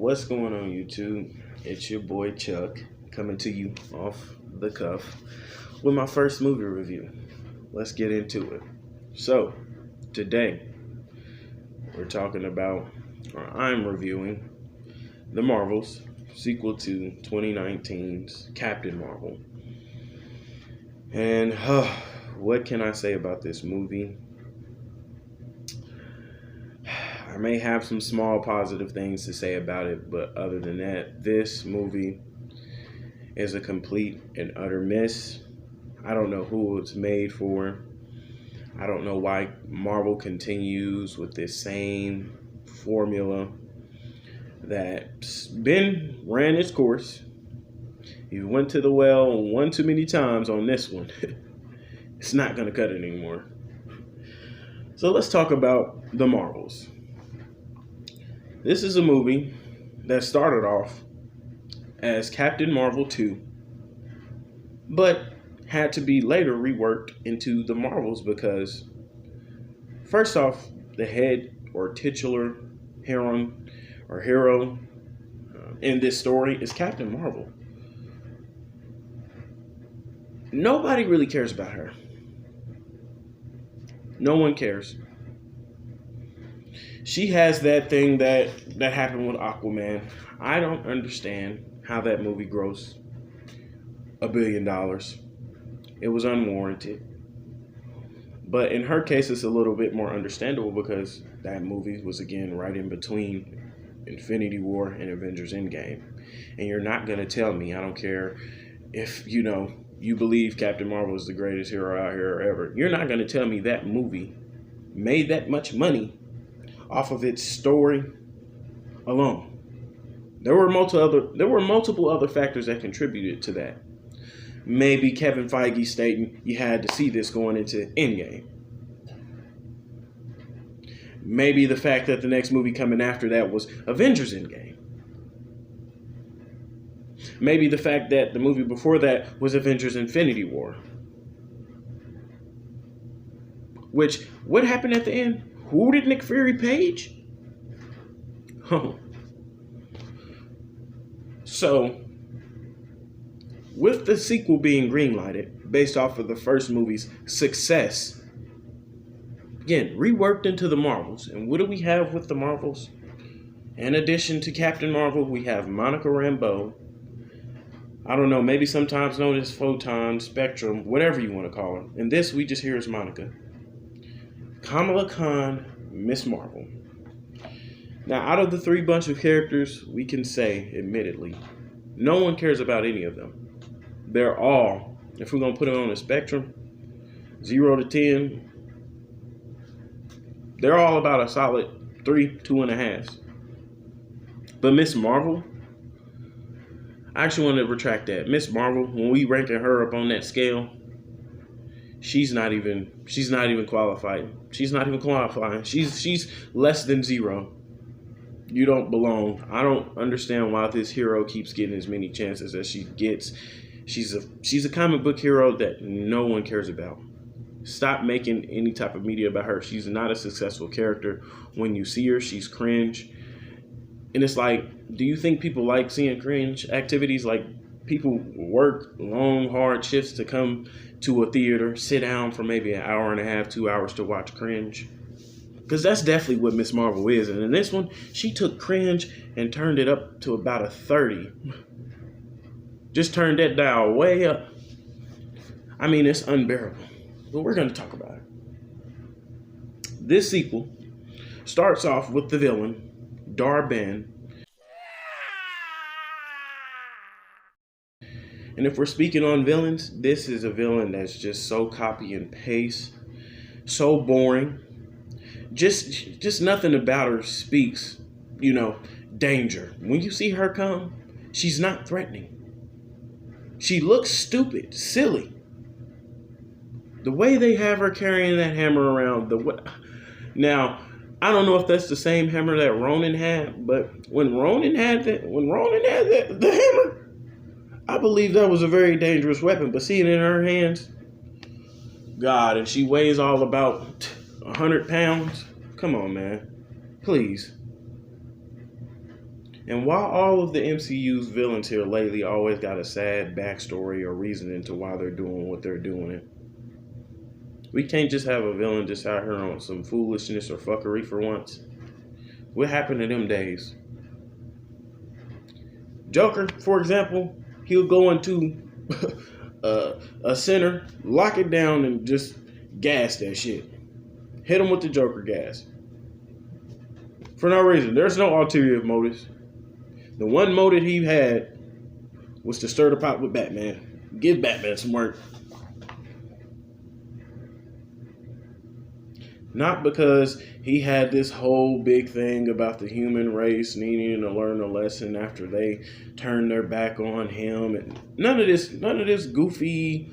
What's going on, YouTube? It's your boy Chuck coming to you off the cuff with my first movie review. Let's get into it. So, today we're talking about, or I'm reviewing, The Marvels, sequel to 2019's Captain Marvel. And what can I say about this movie? I may have some small positive things to say about it, but other than that, this movie is a complete and utter miss. I don't know who it's made for. I don't know why Marvel continues with this same formula that's been ran its course. You went to the well one too many times on this one. It's not going to cut it anymore. So let's talk about The Marvels. This is a movie that started off as Captain Marvel 2, but had to be later reworked into The Marvels because, first off, the head or titular hero in this story is Captain Marvel. Nobody really cares about her. No one cares. She has that thing that happened with Aquaman. I don't understand how that movie grossed $1 billion. It was unwarranted. But in her case, it's a little bit more understandable because that movie was, again, right in between Infinity War and Avengers Endgame. And you're not going to tell me, I don't care if, you believe Captain Marvel is the greatest hero out here ever. You're not going to tell me that movie made that much money off of its story alone. There were multiple other factors that contributed to that. Maybe Kevin Feige stating you had to see this going into Endgame. Maybe the fact that the next movie coming after that was Avengers Endgame. Maybe the fact that the movie before that was Avengers Infinity War. Which, what happened at the end? Who did Nick Fury page? Oh. So, with the sequel being greenlighted based off of the first movie's success, again, reworked into the Marvels. And what do we have with the Marvels? In addition to Captain Marvel, we have Monica Rambeau. I don't know, maybe sometimes known as Photon, Spectrum, whatever you want to call her. In this, we just hear as Monica. Kamala Khan, Miss Marvel. Now, out of the three bunch of characters, we can say, admittedly, no one cares about any of them. They're all, if we're going to put it on a spectrum, 0 to 10, they're all about a solid 3, 2.5. But Miss Marvel, I actually want to retract that. Miss Marvel, when we ranking her up on that scale, she's not even qualified. She's not even qualifying. She's less than 0. You don't belong. I don't understand why this hero keeps getting as many chances as she gets. She's a comic book hero that no one cares about. Stop making any type of media about her. She's not a successful character. When you see her, she's cringe. And it's like, do you think people like seeing cringe activities? Like, people work long, hard shifts to come to a theater, sit down for maybe an hour and a half, 2 hours to watch cringe? Because that's definitely what Miss Marvel is. And in this one, she took cringe and turned it up to about a 30. Just turned that dial way up. I mean, it's unbearable. But we're going to talk about it. This sequel starts off with the villain, Dar-Benn. And if we're speaking on villains, this is a villain that's just so copy and paste, so boring. Just nothing about her speaks, danger. When you see her come, she's not threatening. She looks stupid, silly. The way they have her carrying that hammer around, now, I don't know if that's the same hammer that Ronin had, but when Ronin had the hammer, I believe that was a very dangerous weapon. But seeing it in her hands, God, and she weighs all about 100 pounds. Come on, man. Please. And while all of the MCU's villains here lately always got a sad backstory or reasoning to why they're doing what they're doing, we can't just have a villain just out here on some foolishness or fuckery for once. What happened to them days? Joker, for example, he'll go into a center, lock it down, and just gas that shit. Hit him with the Joker gas. For no reason. There's no ulterior motives. The one motive he had was to stir the pot with Batman. Give Batman some work. Not because he had this whole big thing about the human race needing to learn a lesson after they turned their back on him, and none of this goofy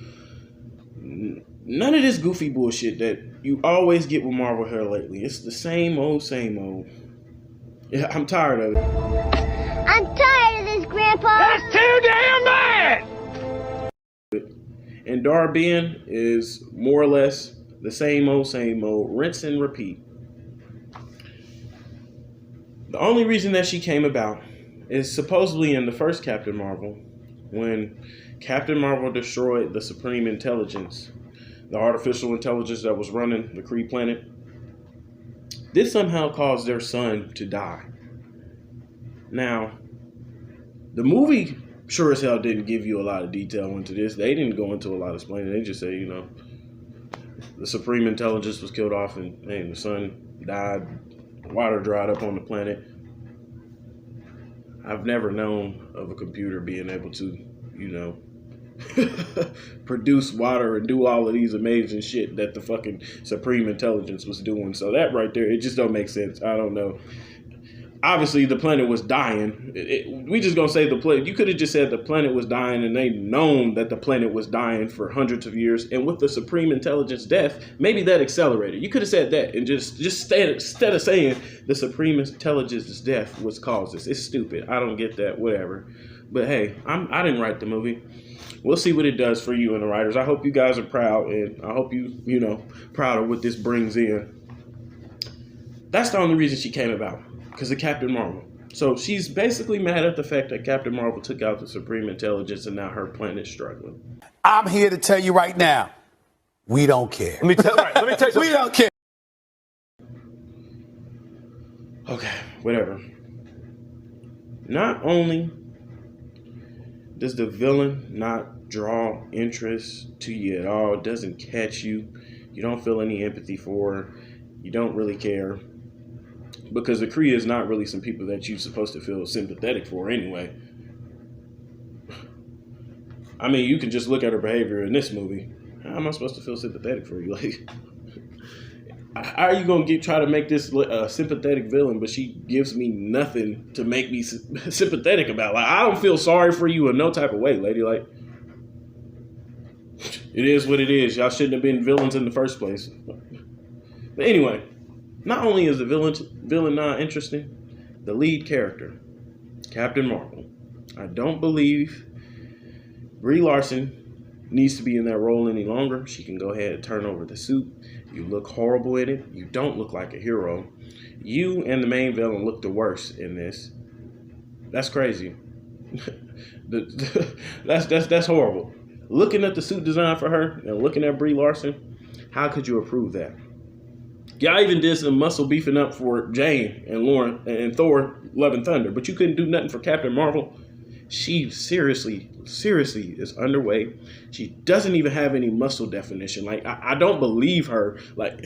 bullshit that you always get with Marvel here lately. It's the same old. Yeah, I'm tired of it. I'm tired of this, Grandpa. That's too damn bad! And Darbian is more or less the same old, rinse and repeat. The only reason that she came about is supposedly in the first Captain Marvel, when Captain Marvel destroyed the Supreme Intelligence, the artificial intelligence that was running the Kree planet. This somehow caused their son to die. Now, the movie sure as hell didn't give you a lot of detail into this. They didn't go into a lot of explaining. They just say, the Supreme Intelligence was killed off and the sun died, water dried up on the planet. I've never known of a computer being able to, produce water and do all of these amazing shit that the fucking Supreme Intelligence was doing. So that right there, it just don't make sense. I don't know. Obviously, the planet was dying. We just gonna say the planet. You could have just said the planet was dying, and they known that the planet was dying for hundreds of years. And with the Supreme Intelligence death, maybe that accelerated. You could have said that, and just instead of saying the Supreme Intelligence's death was caused this. It's stupid. I don't get that. Whatever. But hey, I didn't write the movie. We'll see what it does for you and the writers. I hope you guys are proud, and I hope you proud of what this brings in. That's the only reason she came about. Because of Captain Marvel. So she's basically mad at the fact that Captain Marvel took out the Supreme Intelligence and now her planet's struggling. I'm here to tell you right now, we don't care. Let me tell you something. We don't care. Okay, whatever. Not only does the villain not draw interest to you at all, it doesn't catch you, you don't feel any empathy for her, you don't really care. Because the Kree is not really some people that you're supposed to feel sympathetic for anyway. I mean, you can just look at her behavior in this movie. How am I supposed to feel sympathetic for you? Like, how are you going to try to make this a sympathetic villain, but she gives me nothing to make me sympathetic about? Like, I don't feel sorry for you in no type of way, lady. Like, it is what it is. Y'all shouldn't have been villains in the first place. But anyway, not only is the villain not interesting, the lead character, Captain Marvel. I don't believe Brie Larson needs to be in that role any longer. She can go ahead and turn over the suit. You look horrible in it. You don't look like a hero. You and the main villain look the worst in this. That's crazy. That's horrible. Looking at the suit design for her and looking at Brie Larson, how could you approve that? Y'all even did some muscle beefing up for Jane and Lauren and Thor, Love and Thunder, but you couldn't do nothing for Captain Marvel. She seriously is underweight. She doesn't even have any muscle definition. Like, I don't believe her. Like,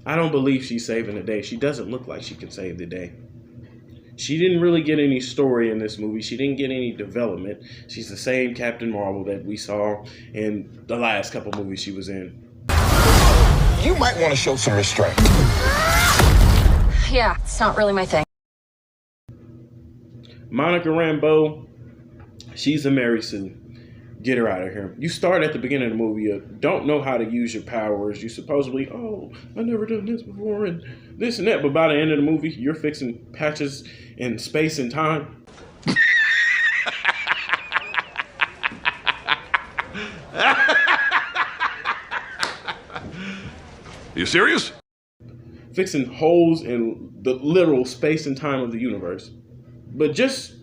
I don't believe she's saving the day. She doesn't look like she can save the day. She didn't really get any story in this movie. She didn't get any development. She's the same Captain Marvel that we saw in the last couple movies she was in. You might want to show some restraint. Yeah, it's not really my thing. Monica Rambeau, she's a Mary Sue. Get her out of here. You start at the beginning of the movie, you don't know how to use your powers. You supposedly, I've never done this before and this and that. But by the end of the movie, you're fixing patches in space and time. You serious? fixing holes in the literal space and time of the universe. But just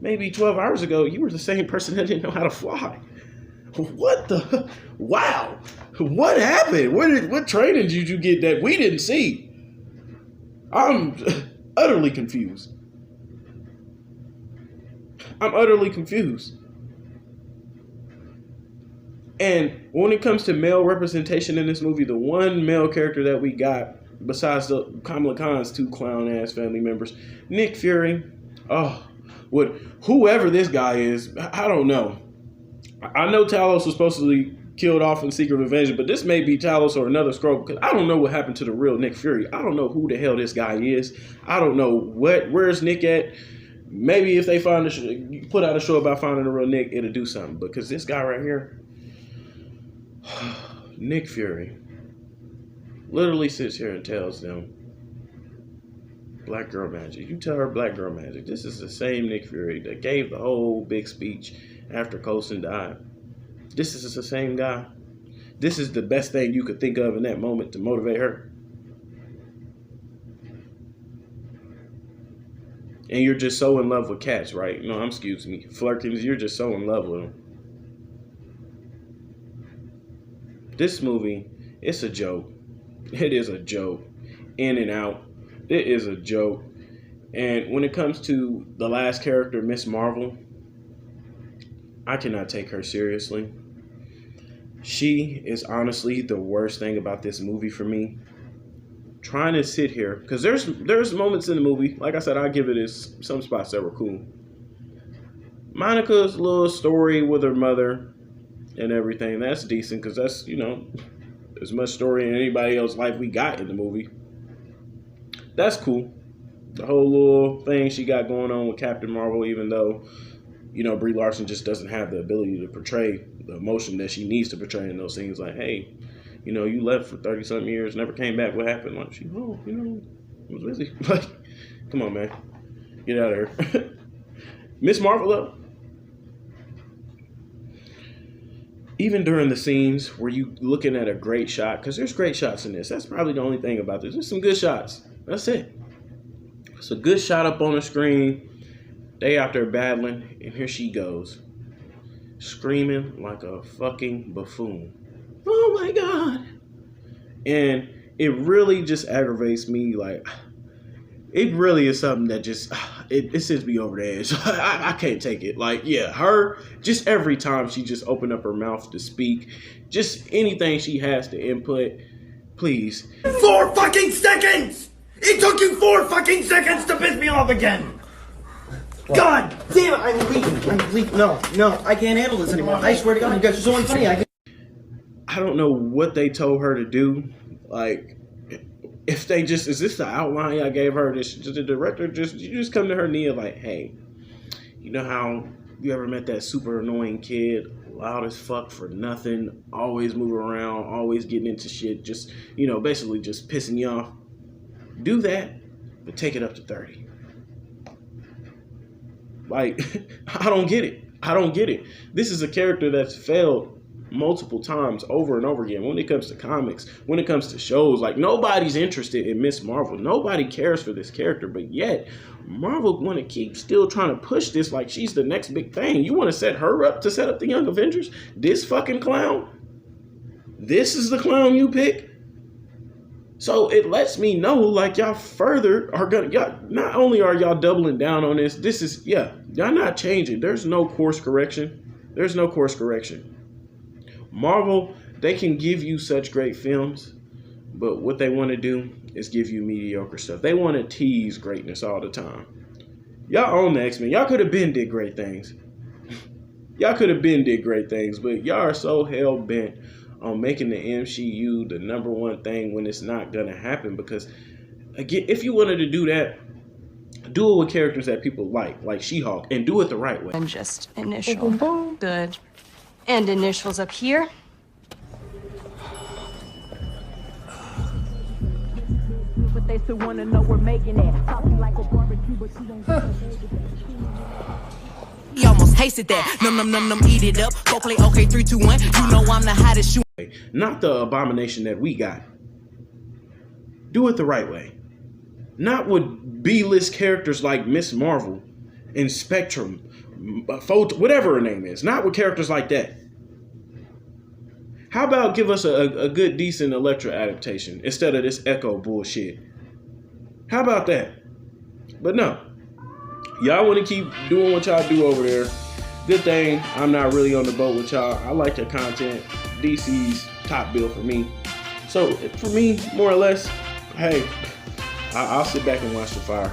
maybe 12 hours ago, you were the same person that didn't know how to fly. What the? Wow. What happened? What training did you get that we didn't see? I'm utterly confused. I'm utterly confused. And when it comes to male representation in this movie, the one male character that we got, besides the Kamala Khan's two clown-ass family members, Nick Fury, whoever this guy is, I don't know. I know Talos was supposed to be killed off in Secret Invasion, but this may be Talos or another Skrull, because I don't know what happened to the real Nick Fury. I don't know who the hell this guy is. I don't know where's Nick at. Maybe if they put out a show about finding the real Nick, it'll do something. Because this guy right here, Nick Fury, literally sits here and tells them, Black Girl Magic. You tell her Black Girl Magic. This is the same Nick Fury that gave the whole big speech after Coulson died. This is the same guy. This is the best thing you could think of in that moment to motivate her. And you're just so in love with cats, right? No, excuse me. Flerkens, you're just so in love with them. This movie, it's a joke. It is a joke. In and out. It is a joke. And when it comes to the last character, Miss Marvel, I cannot take her seriously. She is honestly the worst thing about this movie for me. Trying to sit here, because there's moments in the movie, like I said, I give it some spots that were cool. Monica's little story with her mother and everything, that's decent, because that's, as much story in anybody else's life we got in the movie. That's cool. The whole little thing she got going on with Captain Marvel, even though, Brie Larson just doesn't have the ability to portray the emotion that she needs to portray in those scenes. Like, hey, you left for 30-something years, never came back. What happened? Like, I was busy. Like, come on, man. Get out of here. Miss Marvel, though, even during the scenes where you looking at a great shot, because there's great shots in this. That's probably the only thing about this. There's some good shots. That's it. It's a good shot up on the screen. They out there battling, and here she goes, screaming like a fucking buffoon. Oh my God. And it really just aggravates me. Like, it really is something that just, it sends me over the edge. I can't take it. Like, yeah, her, just every time she just opened up her mouth to speak, just anything she has to input, please. 4 fucking seconds! It took you 4 fucking seconds to piss me off again! What? God damn it, I'm leaving. No, I can't handle this anymore. I swear to God, you guys are so unfunny. I don't know what they told her to do. Like, if they just, is this the outline I gave her? The director you just come to her knee and like, hey, you know how you ever met that super annoying kid, loud as fuck for nothing, always moving around, always getting into shit, just, basically just pissing you off? Do that, but take it up to 30. Like, I don't get it. This is a character that's failed multiple times over and over again when it comes to comics, when it comes to shows. Like, nobody's interested in Miss Marvel. Nobody cares for this character, but yet Marvel want to keep still trying to push this like she's the next big thing. You want to set her up to set up the Young Avengers? This fucking clown? This is the clown you pick? So it lets me know, like, y'all further are y'all not only are y'all doubling down on this, y'all not changing. There's no course correction. Marvel, they can give you such great films, but what they want to do is give you mediocre stuff. They want to tease greatness all the time. Y'all own the X-Men. Y'all could have been did great things. But y'all are so hell-bent on making the MCU the number one thing when it's not gonna happen. Because again, if you wanted to do that, do it with characters that people like She-Hulk, and do it the right way. And just initial. Good. And initials up here. But they still wanna know we're making it. He almost tasted that. Num, eat it up. Go play okay, 3, 2, 1. You know I'm the hottest shoe. Not the abomination that we got. Do it the right way. Not with B-list characters like Miss Marvel and Spectrum, whatever her name is. Not with characters like that. How about give us a good, decent Elektra adaptation instead of this Echo bullshit? How about that? But no. Y'all want to keep doing what y'all do over there. Good thing I'm not really on the boat with y'all. I like your content. DC's top bill for me. So for me, more or less, hey, I'll sit back and watch the fire.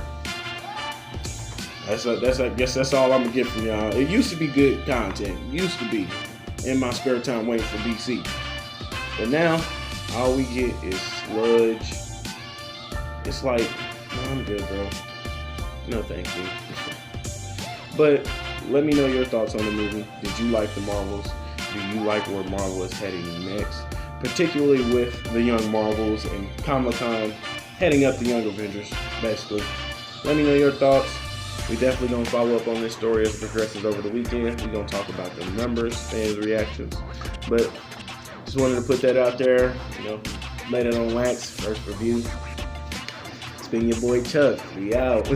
I guess that's all I'm gonna get from y'all. It used to be good content. It used to be in my spare time waiting for DC. But now all we get is sludge. It's like, no, I'm good, bro. No, thank you. But let me know your thoughts on the movie. Did you like the Marvels? Do you like where Marvel is heading next? Particularly with the Young Marvels and Kamala Khan heading up the Young Avengers, basically. Let me know your thoughts. We definitely gonna follow up on this story as it progresses over the weekend. We're gonna talk about the numbers, fans' reactions. But just wanted to put that out there, laid it on wax, first review. It's been your boy Chuck. We out.